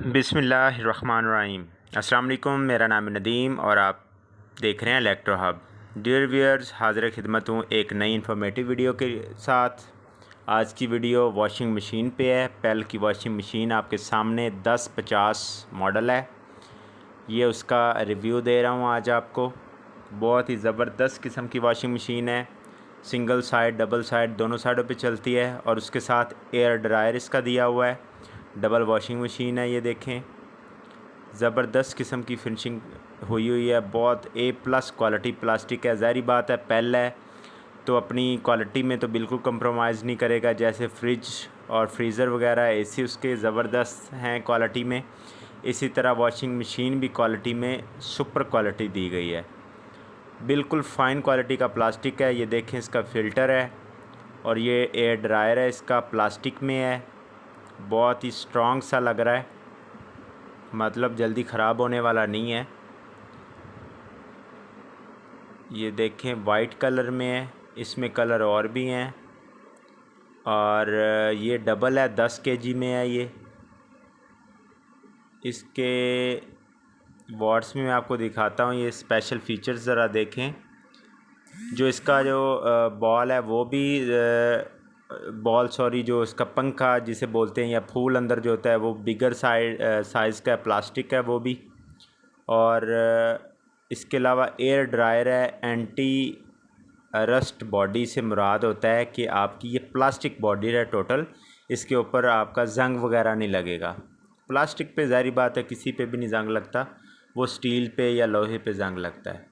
बिस्मिल्लाहिर्रहमानिर्रहीम। अस्सलाम वालेकुम, मेरा नाम है नदीम और आप देख रहे हैं इलेक्ट्रो हब। डियर व्यूअर्स, हाज़िर खिदमत हूँ एक नई इन्फॉर्मेटिव वीडियो के साथ। आज की वीडियो वॉशिंग मशीन पे है। पेल की वॉशिंग मशीन आपके सामने 1050 मॉडल है। ये उसका रिव्यू दे रहा हूँ आज आपको। बहुत ही ज़बरदस्त किस्म की वॉशिंग मशीन है। सिंगल साइड, डबल साइड, दोनों साइडों पे चलती है और उसके साथ एयर ड्रायर इसका दिया हुआ है। डबल वॉशिंग मशीन है। ये देखें, ज़बरदस्त किस्म की फिनिशिंग हुई है। बहुत A+ क्वालिटी प्लास्टिक है। ज़ाहिर बात है पेल है तो अपनी क्वालिटी में तो बिल्कुल कंप्रोमाइज़ नहीं करेगा। जैसे फ्रिज और फ्रीज़र वगैरह AC उसके ज़बरदस्त हैं क्वालिटी में, इसी तरह वॉशिंग मशीन भी क्वालिटी में सुपर क्वालिटी दी गई है। बिल्कुल फ़ाइन क्वालिटी का प्लास्टिक है। ये देखें, इसका फ़िल्टर है और ये एयर ड्रायर है, इसका प्लास्टिक में है। बहुत ही स्ट्रॉन्ग सा लग रहा है, मतलब जल्दी ख़राब होने वाला नहीं है। ये देखें, वाइट कलर में है, इसमें कलर और भी हैं। और ये डबल है, 10 kg में है। ये इसके वॉट्स में मैं आपको दिखाता हूँ। ये स्पेशल फ़ीचर्स ज़रा देखें। जो इसका जो बॉल है वो भी जो इसका पंखा जिसे बोलते हैं या फूल अंदर जो होता है वो बिगर साइज़ का प्लास्टिक है वो भी। और इसके अलावा एयर ड्रायर है। एंटी रस्ट बॉडी से मुराद होता है कि आपकी ये प्लास्टिक बॉडी है टोटल, इसके ऊपर आपका जंग वगैरह नहीं लगेगा। प्लास्टिक पे ज़ाहिर बात है किसी पे भी नहीं जंग लगता, वो स्टील पे या लोहे पे जंग लगता है।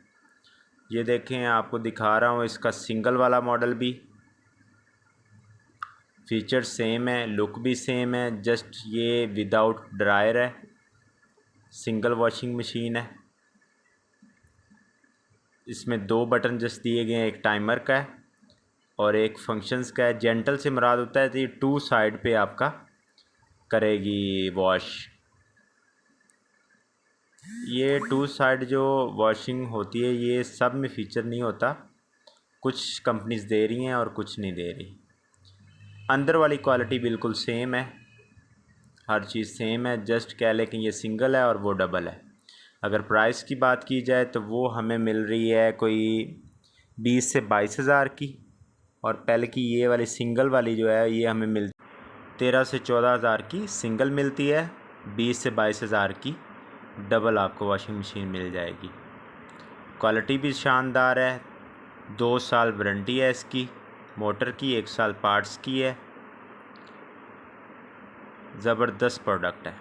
ये देखें, आपको दिखा रहा हूँ इसका सिंगल वाला मॉडल भी। फीचर सेम है, लुक भी सेम है, जस्ट ये विदाउट ड्रायर है। सिंगल वॉशिंग मशीन है। इसमें 2 बटन जस्ट दिए गए हैं, एक टाइमर का है और एक फंक्शंस का है। जेंटल से मुराद होता है तो ये 2 साइड पे आपका करेगी वॉश। ये 2 साइड जो वॉशिंग होती है ये सब में फ़ीचर नहीं होता, कुछ कंपनीज दे रही हैं और कुछ नहीं दे रही। अंदर वाली क्वालिटी बिल्कुल सेम है, हर चीज़ सेम है। जस्ट क्या, लेकिन ये सिंगल है और वो डबल है। अगर प्राइस की बात की जाए तो वो हमें मिल रही है कोई 20 से 22 हज़ार की, और पेल की ये वाली सिंगल वाली जो है ये हमें 13 से 14 हज़ार की सिंगल मिलती है। 20 से 22 हज़ार की डबल आपको वॉशिंग मशीन मिल जाएगी। क्वालिटी भी शानदार है। 2 साल वारंटी है इसकी मोटर की, 1 साल पार्ट्स की है। ज़बरदस्त प्रोडक्ट है।